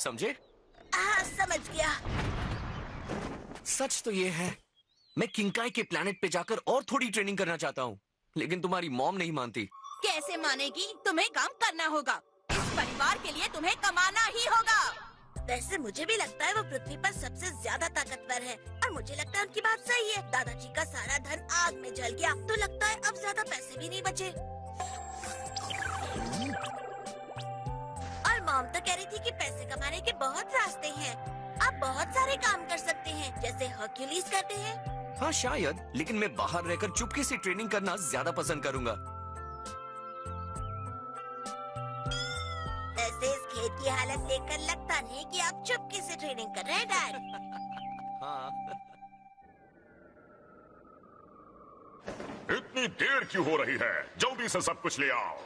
समझे? हाँ, समझ गया। सच तो ये है, मैं किंकाई के प्लेनेट पे जाकर और थोड़ी ट्रेनिंग करना चाहता हूँ, लेकिन तुम्हारी मॉम नहीं मानती। कैसे मानेगी? तुम्हें काम करना होगा। इस परिवार के लिए तुम्हें कमाना ही होगा। वैसे मुझे भी लगता है वो पृथ्वी पर सबसे ज्यादा ताकतवर है, और मुझे लगता है उनकी बात सही है। दादाजी का सारा धन आग में जल गया, तो लगता है अब ज्यादा पैसे भी नहीं बचे। और मॉम तो कह रही थी कि पैसे कमाने के बहुत रास्ते हैं। आप बहुत सारे काम कर सकते हैं, जैसे हर्क्यूलिस करते हैं। हाँ शायद, लेकिन मैं बाहर रहकर चुपके से ट्रेनिंग करना ज्यादा पसंद करूंगा। ऐसे इस खेत की हालत देखकर लगता नहीं कि आप चुपके से ट्रेनिंग कर रहे हैं, डैड। हाँ। इतनी देर क्यों हो रही है? जल्दी से सब कुछ ले आओ।